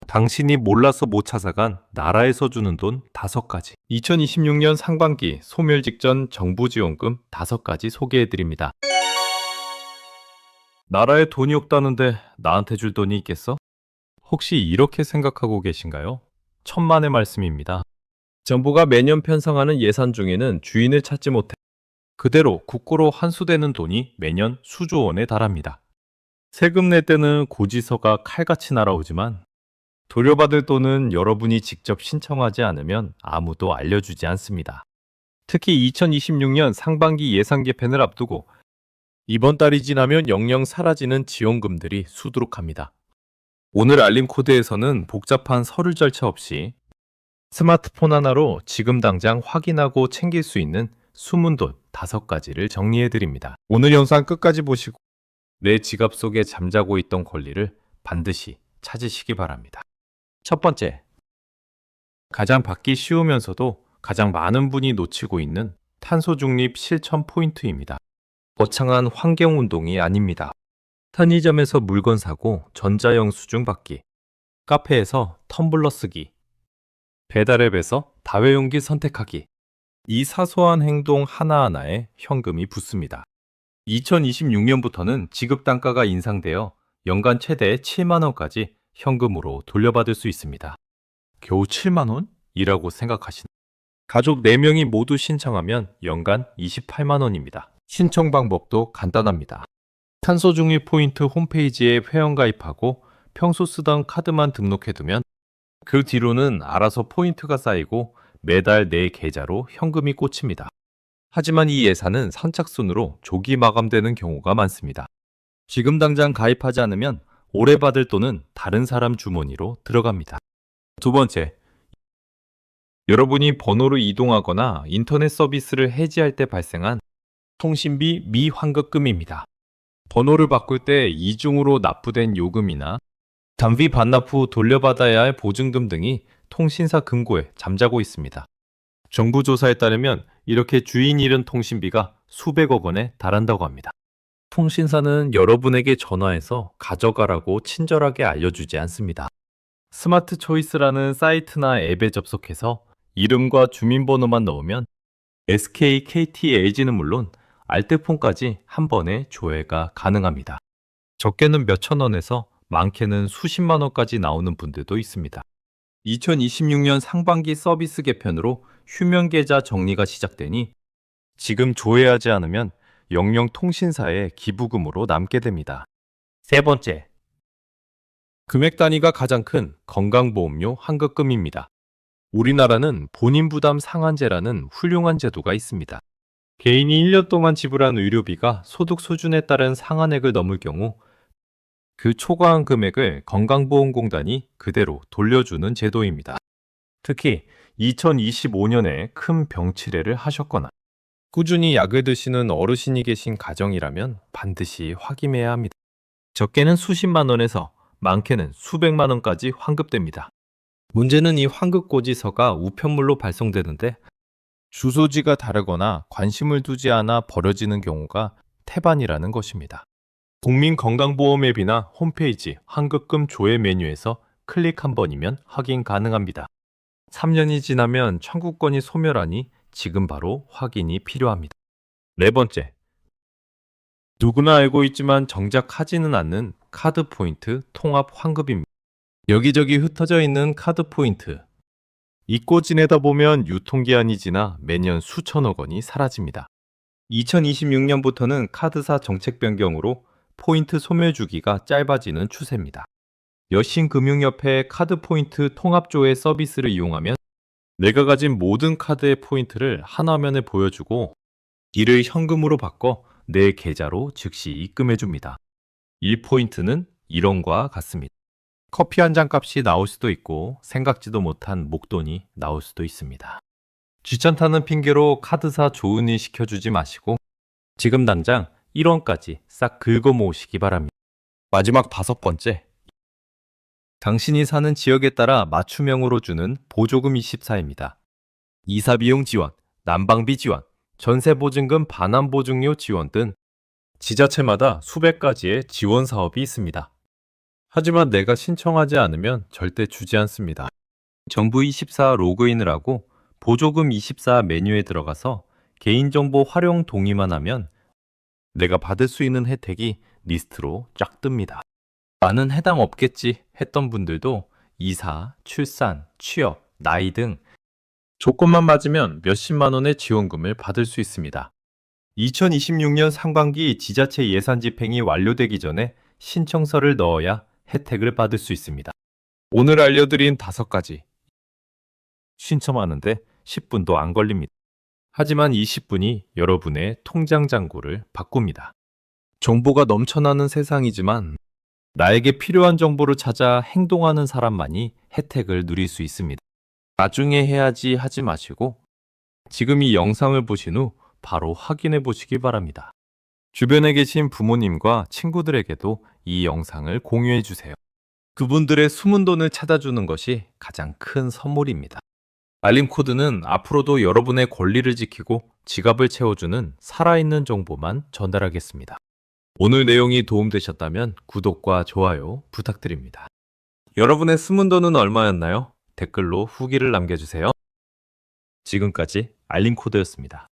당신이 몰라서 못 찾아간 나라에서 주는 돈 5가지. 2026년 상반기 소멸 직전 정부 지원금 5가지 소개해드립니다. 나라에 돈이 없다는데 나한테 줄 돈이 있겠어? 혹시 이렇게 생각하고 계신가요? 천만의 말씀입니다. 정부가 매년 편성하는 예산 중에는 주인을 찾지 못해 그대로 국고로 환수되는 돈이 매년 수조 원에 달합니다. 세금 낼 때는 고지서가 칼같이 날아오지만 돌려받을 돈은 여러분이 직접 신청하지 않으면 아무도 알려주지 않습니다. 특히 2026년 상반기 예산 개편을 앞두고 이번 달이 지나면 영영 사라지는 지원금들이 수두룩합니다. 오늘 알림 코드에서는 복잡한 서류 절차 없이 스마트폰 하나로 지금 당장 확인하고 챙길 수 있는 숨은 돈 5가지를 정리해드립니다. 오늘 영상 끝까지 보시고 내 지갑 속에 잠자고 있던 권리를 반드시 찾으시기 바랍니다. 첫 번째, 가장 받기 쉬우면서도 가장 많은 분이 놓치고 있는 탄소 중립 실천 포인트입니다. 거창한 환경운동이 아닙니다. 편의점에서 물건 사고 전자영수증 받기, 카페에서 텀블러 쓰기, 배달앱에서 다회용기 선택하기. 이 사소한 행동 하나하나에 현금이 붙습니다. 2026년부터는 지급 단가가 인상되어 연간 최대 7만 원까지 현금으로 돌려받을 수 있습니다. 겨우 7만 원? 이라고 생각하시는 가족 4명이 모두 신청하면 연간 28만 원입니다. 신청 방법도 간단합니다. 탄소 중립 포인트 홈페이지에 회원가입하고 평소 쓰던 카드만 등록해두면 그 뒤로는 알아서 포인트가 쌓이고 매달 내 계좌로 현금이 꽂힙니다. 하지만 이 예산은 선착순으로 조기 마감되는 경우가 많습니다. 지금 당장 가입하지 않으면 올해 받을 돈은 다른 사람 주머니로 들어갑니다. 두 번째, 여러분이 번호를 이동하거나 인터넷 서비스를 해지할 때 발생한 통신비 미환급금입니다. 번호를 바꿀 때 이중으로 납부된 요금이나 단비 반납 후 돌려받아야 할 보증금 등이 통신사 금고에 잠자고 있습니다. 정부 조사에 따르면 이렇게 주인 잃은 통신비가 수백억 원에 달한다고 합니다. 통신사는 여러분에게 전화해서 가져가라고 친절하게 알려주지 않습니다. 스마트 초이스라는 사이트나 앱에 접속해서 이름과 주민번호만 넣으면 SK, KT, LG는 물론 알뜰폰까지 한 번에 조회가 가능합니다. 적게는 몇천 원에서 많게는 수십만 원까지 나오는 분들도 있습니다. 2026년 상반기 서비스 개편으로 휴면 계좌 정리가 시작되니 지금 조회하지 않으면 영영 통신사의 기부금으로 남게 됩니다. 세 번째, 금액 단위가 가장 큰 건강보험료 환급금입니다. 우리나라는 본인 부담 상한제라는 훌륭한 제도가 있습니다. 개인이 1년 동안 지불한 의료비가 소득 수준에 따른 상한액을 넘을 경우 그 초과한 금액을 건강보험공단이 그대로 돌려주는 제도입니다. 특히 2025년에 큰 병치레를 하셨거나 꾸준히 약을 드시는 어르신이 계신 가정이라면 반드시 확인해야 합니다. 적게는 수십만 원에서 많게는 수백만 원까지 환급됩니다. 문제는 이 환급고지서가 우편물로 발송되는데 주소지가 다르거나 관심을 두지 않아 버려지는 경우가 태반이라는 것입니다. 국민건강보험 앱이나 홈페이지 환급금 조회 메뉴에서 클릭 한 번이면 확인 가능합니다. 3년이 지나면 청구권이 소멸하니 지금 바로 확인이 필요합니다. 네 번째, 누구나 알고 있지만 정작 하지는 않는 카드 포인트 통합 환급입니다. 여기저기 흩어져 있는 카드 포인트. 잊고 지내다 보면 유통기한이 지나 매년 수천억 원이 사라집니다. 2026년부터는 카드사 정책 변경으로 포인트 소멸 주기가 짧아지는 추세입니다. 여신금융협회 카드 포인트 통합조회 서비스를 이용하면 내가 가진 모든 카드의 포인트를 한 화면에 보여주고 이를 현금으로 바꿔 내 계좌로 즉시 입금해줍니다. 1포인트는 1원과 같습니다. 커피 한 잔 값이 나올 수도 있고 생각지도 못한 목돈이 나올 수도 있습니다. 귀찮다는 핑계로 카드사 좋은 일 시켜주지 마시고 지금 당장 1원까지 싹 긁어 모으시기 바랍니다. 마지막 5번째, 당신이 사는 지역에 따라 맞춤형으로 주는 보조금 24입니다. 이사비용 지원, 난방비 지원, 전세보증금 반환보증료 지원 등 지자체마다 수백 가지의 지원 사업이 있습니다. 하지만 내가 신청하지 않으면 절대 주지 않습니다. 정부24 로그인을 하고 보조금24 메뉴에 들어가서 개인정보 활용 동의만 하면 내가 받을 수 있는 혜택이 리스트로 쫙 뜹니다. 나는 해당 없겠지 했던 분들도 이사, 출산, 취업, 나이 등 조건만 맞으면 몇십만 원의 지원금을 받을 수 있습니다. 2026년 상반기 지자체 예산 집행이 완료되기 전에 신청서를 넣어야 혜택을 받을 수 있습니다. 오늘 알려드린 5가지. 신청하는데 10분도 안 걸립니다. 하지만 이 10분이 여러분의 통장 잔고를 바꿉니다. 정보가 넘쳐나는 세상이지만 나에게 필요한 정보를 찾아 행동하는 사람만이 혜택을 누릴 수 있습니다. 나중에 해야지 하지 마시고 지금 이 영상을 보신 후 바로 확인해 보시기 바랍니다. 주변에 계신 부모님과 친구들에게도 이 영상을 공유해 주세요. 그분들의 숨은 돈을 찾아주는 것이 가장 큰 선물입니다. 알림 코드는 앞으로도 여러분의 권리를 지키고 지갑을 채워주는 살아있는 정보만 전달하겠습니다. 오늘 내용이 도움되셨다면 구독과 좋아요 부탁드립니다. 여러분의 숨은 돈은 얼마였나요? 댓글로 후기를 남겨주세요. 지금까지 알림 코드였습니다.